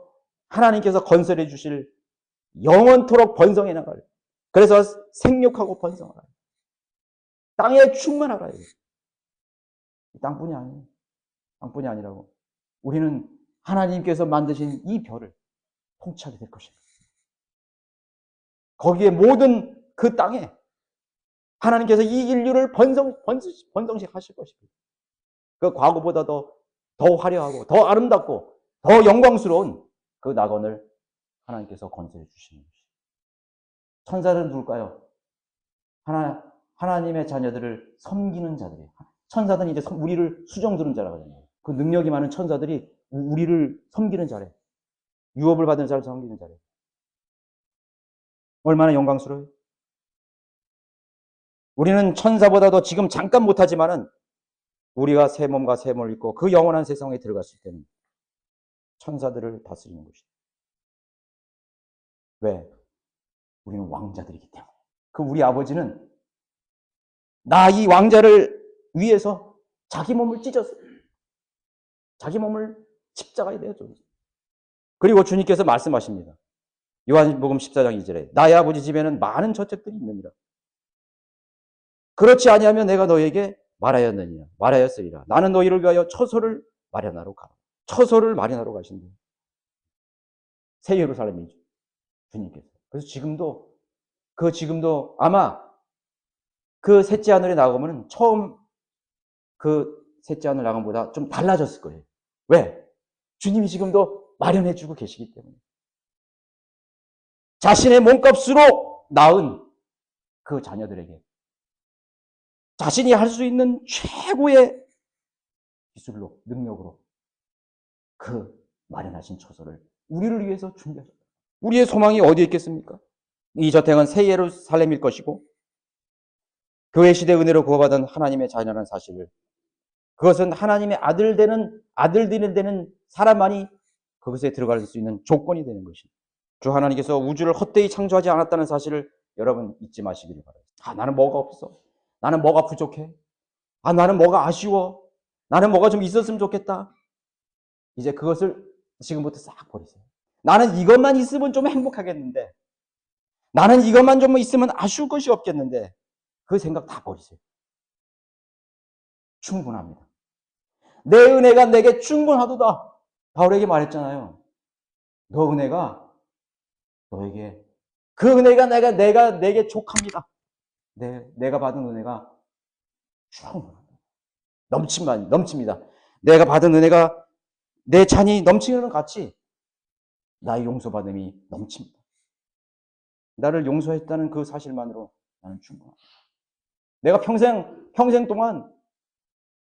하나님께서 건설해 주실 영원토록 번성해 나갈, 그래서 생육하고 번성하라, 땅에 충만하라. 땅뿐이 아니에요. 땅뿐이 아니라고. 우리는 하나님께서 만드신 이 별을 통치하게 될 것입니다. 거기에 모든 그 땅에 하나님께서 이 인류를 번성식 하실 것입니다. 그 과거보다 더 화려하고 더 아름답고 더 영광스러운 그 낙원을 하나님께서 건설해 주시는 것입니다. 천사들은 누굴까요? 하나님의 자녀들을 섬기는 자들이에요. 천사들은 이제 우리를 수종 두는 자라고 하잖아요. 그 능력이 많은 천사들이 우리를 섬기는 자래. 유업을 받은 자를 섬기는 자래. 얼마나 영광스러워요? 우리는 천사보다도 지금 잠깐 못하지만은 우리가 새 몸과 새 몸을 입고 그 영원한 세상에 들어갔을 때는 천사들을 다스리는 것이다. 왜? 우리는 왕자들이기 때문에. 그 우리 아버지는 나 이 왕자를 위해서 자기 몸을 찢었어요. 자기 몸을 십자가에 내어줬어요. 그리고 주님께서 말씀하십니다. 요한복음 14장 2절에 나의 아버지 집에는 많은 저택들이 있느니라. 그렇지 아니하면 내가 너에게 말하였으리라. 나는 너희를 위하여 처소를 마련하러 가라. 처소를 마련하러 가신대요. 새 예루살렘이죠. 주님께서. 그래서 지금도 아마 그 셋째 하늘에 나가면 처음 그 셋째 하늘 나감보다 좀 달라졌을 거예요. 왜? 주님이 지금도 마련해주고 계시기 때문에. 자신의 몸값으로 낳은 그 자녀들에게 자신이 할 수 있는 최고의 기술로, 능력으로 그 마련하신 처소를 우리를 위해서 준비하셨다. 우리의 소망이 어디에 있겠습니까? 이 저택은 새 예루살렘일 것이고 교회 시대 은혜로 구원받은 하나님의 자녀라는 사실을, 그것은 하나님의 아들들이 되는 사람만이 그것에 들어갈 수 있는 조건이 되는 것입니다. 주 하나님께서 우주를 헛되이 창조하지 않았다는 사실을 여러분 잊지 마시기를 바랍니다. 나는 뭐가 없어. 나는 뭐가 부족해. 나는 뭐가 아쉬워. 나는 뭐가 좀 있었으면 좋겠다. 이제 그것을 지금부터 싹 버리세요. 나는 이것만 있으면 좀 행복하겠는데, 나는 이것만 좀 있으면 아쉬울 것이 없겠는데, 그 생각 다 버리세요. 충분합니다. 내 은혜가 내게 충분하도다. 바울에게 말했잖아요. 너 은혜가 너에게, 그 은혜가 내게 족합니다. 내가 받은 은혜가 충분합니다. 넘칩니다. 내가 받은 은혜가 내 잔이 넘치는 것 같이 나의 용서받음이 넘칩니다. 나를 용서했다는 그 사실만으로 나는 충분합니다. 내가 평생 동안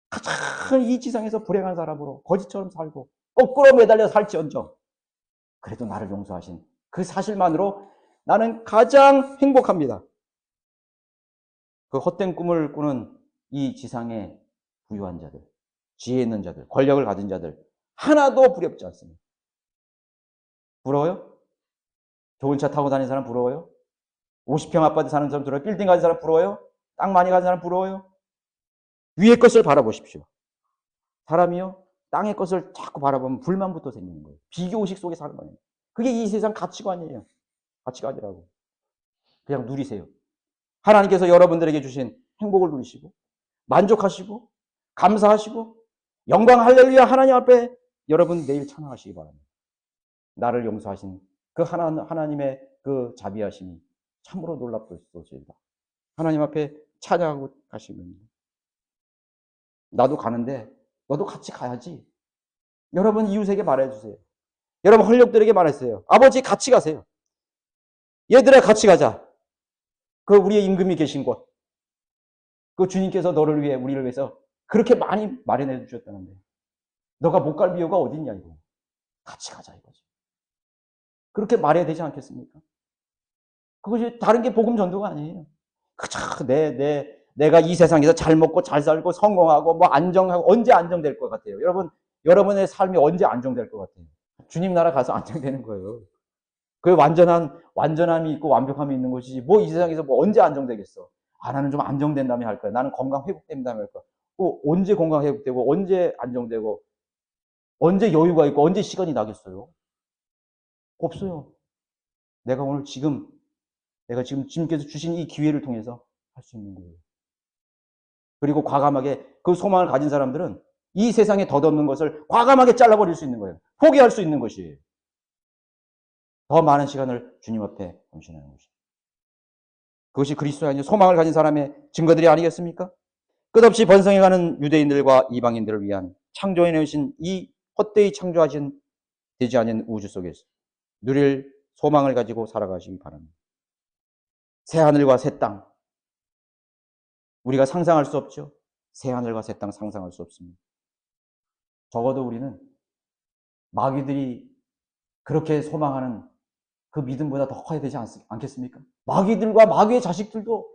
가장 이 지상에서 불행한 사람으로 거지처럼 살고 거꾸로 매달려 살지언정 그래도 나를 용서하신 그 사실만으로 나는 가장 행복합니다. 그 헛된 꿈을 꾸는 이 지상의 부유한 자들, 지혜 있는 자들, 권력을 가진 자들 하나도 부럽지 않습니다. 부러워요? 좋은 차 타고 다니는 사람 부러워요? 50평 아파트 사는 사람 부러워요? 빌딩 가진 사람 부러워요? 땅 많이 가진 사람 부러워요? 위의 것을 바라보십시오. 사람이요, 땅의 것을 자꾸 바라보면 불만부터 생기는 거예요. 비교의식 속에 사는 거예요. 그게 이 세상 가치관이에요. 가치관이라고. 그냥 누리세요. 하나님께서 여러분들에게 주신 행복을 누리시고 만족하시고 감사하시고 영광 할렐루야 하나님 앞에 여러분 내일 찬양하시기 바랍니다. 나를 용서하신 그 하나님의 그 자비하심이 참으로 놀랍도소이다. 하나님 앞에 찬양하고 가시면 나도 가는데 너도 같이 가야지. 여러분 이웃에게 말해주세요. 여러분 헐렵들에게 말했어요. 아버지 같이 가세요. 얘들아 같이 가자. 그 우리의 임금이 계신 곳. 그 주님께서 너를 위해 우리를 위해서 그렇게 많이 마련해 주셨다는데 너가 못 갈 이유가 어딨냐 이거. 같이 가자 이거지. 그렇게 말해야 되지 않겠습니까? 그것이 다른 게 복음 전도가 아니에요. 그저 내가 이 세상에서 잘 먹고 잘 살고 성공하고 뭐 안정하고 언제 안정될 것 같아요? 여러분의 삶이 언제 안정될 것 같아요? 주님 나라 가서 안정되는 거예요. 그 완전함이 있고 완벽함이 있는 것이지 뭐 이 세상에서 뭐 언제 안정되겠어? 나는 좀 안정된 다음에 할 거야. 나는 건강 회복된 다음에 할 거야. 언제 건강 회복되고 언제 안정되고 언제 여유가 있고 언제 시간이 나겠어요? 없어요. 내가 지금 주님께서 주신 이 기회를 통해서 할 수 있는 거예요. 그리고 과감하게 그 소망을 가진 사람들은 이 세상에 덧없는 것을 과감하게 잘라버릴 수 있는 거예요. 포기할 수 있는 것이에요. 더 많은 시간을 주님 앞에 헌신하는 것이죠. 그것이 그리스도 안에 소망을 가진 사람의 증거들이 아니겠습니까? 끝없이 번성해가는 유대인들과 이방인들을 위한 창조해내신 이 헛되이 창조하신 되지 않은 우주 속에서 누릴 소망을 가지고 살아가시기 바랍니다. 새 하늘과 새 땅, 우리가 상상할 수 없죠. 새 하늘과 새 땅 상상할 수 없습니다. 적어도 우리는 마귀들이 그렇게 소망하는 그 믿음보다 더 커야 되지 않겠습니까? 마귀들과 마귀의 자식들도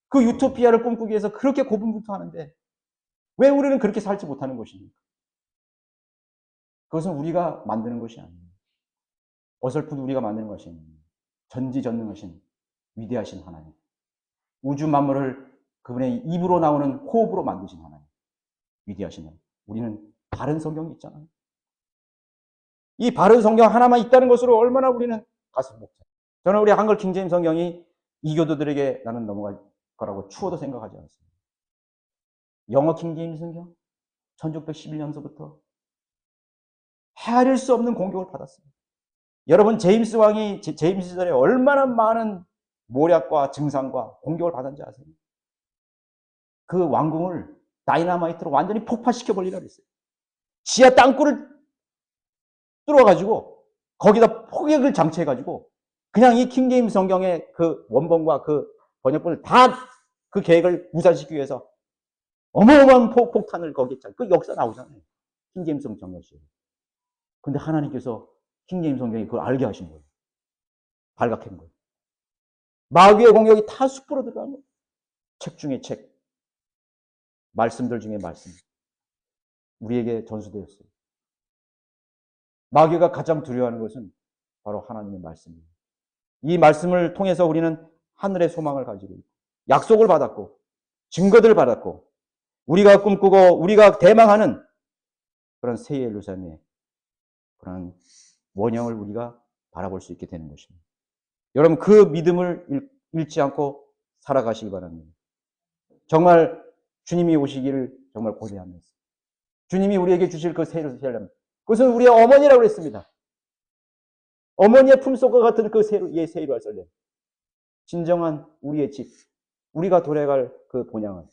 그 유토피아를 꿈꾸기 위해서 그렇게 고분분투하는데 왜 우리는 그렇게 살지 못하는 것입니까? 그것은 우리가 만드는 것이 아니에요. 어설픈 우리가 만드는 것이 아니에요. 전지전능하신 위대하신 하나님, 우주 만물을 그분의 입으로 나오는 호흡으로 만드신 하나님, 위대하신 하나님. 우리는 바른 성경이 있잖아요. 이 바른 성경 하나만 있다는 것으로 얼마나 우리는 가슴 벅차요. 저는 우리 한글 킹제임 성경이 이교도들에게 나는 넘어갈 거라고 추워도 생각하지 않습니다. 영어 킹제임 성경 1611년서부터 헤아릴 수 없는 공격을 받았습니다. 여러분 제임스 왕이 제임스 시절에 얼마나 많은 모략과 증상과 공격을 받았는지 아세요? 그 왕궁을 다이너마이트로 완전히 폭파시켜 버리려고 했어요. 지하 땅굴을 뚫어가지고 거기다 포격을 장치해가지고 그냥 이 킹제임스 성경의 그 원본과 그 번역본을 다 그 계획을 무산시키기 위해서 어마어마한 폭탄을 거기에 그 역사 나오잖아요. 킹제임스 성경 역시. 근데 하나님께서 킹제임스 성경이 그걸 알게 하신 거예요. 발각한 거예요. 마귀의 공격이 다 숲으로 들어간 거예요. 책 중에 책, 말씀들 중에 말씀. 우리에게 전수되었어요. 마귀가 가장 두려워하는 것은 바로 하나님의 말씀입니다. 이 말씀을 통해서 우리는 하늘의 소망을 가지고 있고 약속을 받았고 증거들을 받았고 우리가 꿈꾸고 우리가 대망하는 그런 새 예루살렘의 그런 원형을 우리가 바라볼 수 있게 되는 것입니다. 여러분 그 믿음을 잃지 않고 살아가시기 바랍니다. 정말 주님이 오시기를 정말 고대하면서 주님이 우리에게 주실 그 새 예루살렘, 그것은 우리의 어머니라고 했습니다. 어머니의 품속과 같은 그 새 예루살렘, 진정한 우리의 집, 우리가 돌아갈 그 본향을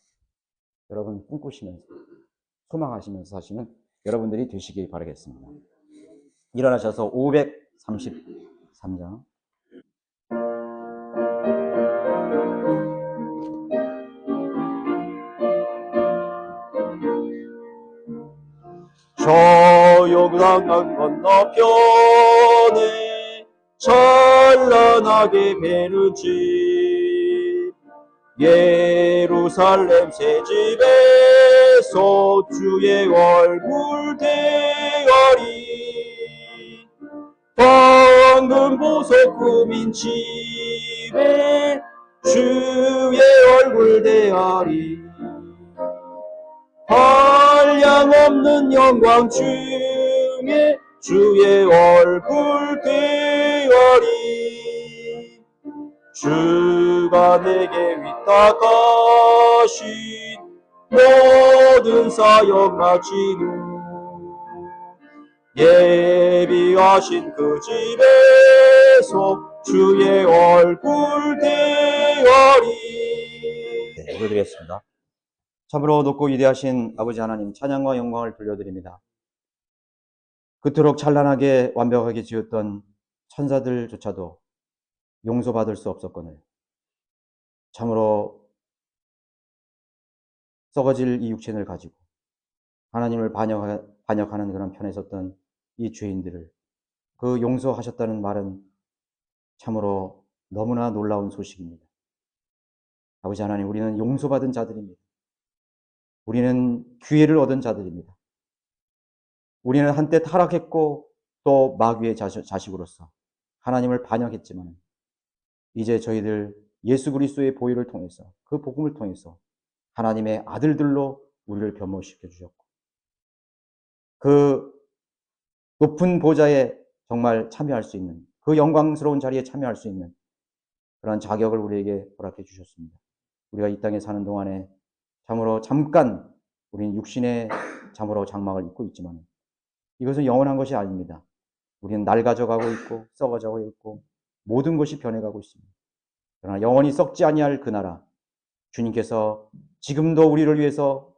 여러분 꿈꾸시면서 소망하시면서 사시는 여러분들이 되시길 바라겠습니다. 일어나셔서 533장 저 요단강 건너편에 찬란하게 베는 집 예루살렘 새 집에서 주의 얼굴 대하리 황금 보석 꾸민 집에 주의 얼굴 대하리 한량없는 영광 중에 주의 얼굴 대하리 주가 내게 위탁하신 모든 사역 마치고 예비하신 그 집에서 주의 얼굴 되어리. 네, 읽어드리겠습니다. 참으로 높고 위대하신 아버지 하나님, 찬양과 영광을 돌려드립니다. 그토록 찬란하게 완벽하게 지었던 천사들조차도 용서받을 수 없었거늘 참으로 썩어질 이 육신을 가지고 하나님을 반역하는 그런 편에 섰던 이 죄인들을 그 용서하셨다는 말은 참으로 너무나 놀라운 소식입니다. 아버지 하나님, 우리는 용서받은 자들입니다. 우리는 기회를 얻은 자들입니다. 우리는 한때 타락했고 또 마귀의 자식으로서 하나님을 반역했지만 이제 저희들 예수 그리스도의 보혈을 통해서 그 복음을 통해서 하나님의 아들들로 우리를 변모시켜 주셨고 그 높은 보좌에 정말 참여할 수 있는 그 영광스러운 자리에 참여할 수 있는 그런 자격을 우리에게 허락해 주셨습니다. 우리가 이 땅에 사는 동안에 참으로 잠깐 우리는 육신의 참으로 장막을 입고 있지만 이것은 영원한 것이 아닙니다. 우리는 낡아져가고 있고 썩어져가고 있고 모든 것이 변해가고 있습니다. 그러나 영원히 썩지 아니할 그 나라 주님께서 지금도 우리를 위해서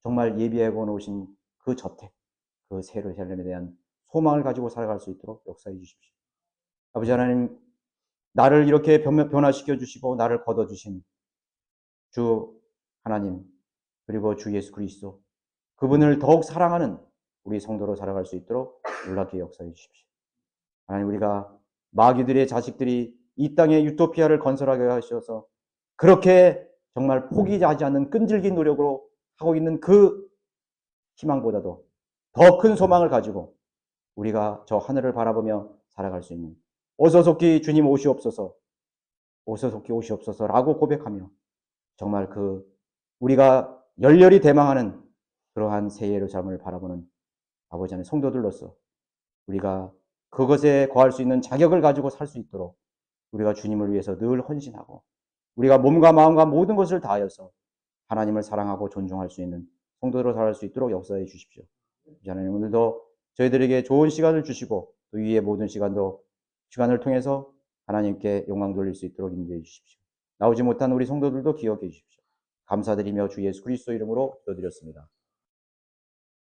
정말 예비하고 놓으신 그 저택, 그 새로 헬렘에 대한 소망을 가지고 살아갈 수 있도록 역사해 주십시오. 아버지 하나님, 나를 이렇게 변화시켜 주시고 나를 걷어주신 주 하나님 그리고 주 예수 그리스도 그분을 더욱 사랑하는 우리 성도로 살아갈 수 있도록 놀랍게 역사해 주십시오. 하나님, 우리가 마귀들의 자식들이 이 땅에 유토피아를 건설하게 하셔서 그렇게 정말 포기하지 않는 끈질긴 노력으로 하고 있는 그 희망보다도 더 큰 소망을 가지고 우리가 저 하늘을 바라보며 살아갈 수 있는 오소속히 주님 오시옵소서, 오소속히 오시옵소서라고 고백하며 정말 그 우리가 열렬히 대망하는 그러한 새 예루살렘을 바라보는 아버지 하나님 성도들로서 우리가 그것에 거할 수 있는 자격을 가지고 살 수 있도록 우리가 주님을 위해서 늘 헌신하고 우리가 몸과 마음과 모든 것을 다하여서 하나님을 사랑하고 존중할 수 있는 성도로 살아갈 수 있도록 역사해 주십시오. 하나님, 오늘도 저희들에게 좋은 시간을 주시고 또 위의 모든 시간을 통해서 하나님께 영광 돌릴 수 있도록 인도해 주십시오. 나오지 못한 우리 성도들도 기억해 주십시오. 감사드리며 주 예수 그리스도 이름으로 기도드렸습니다.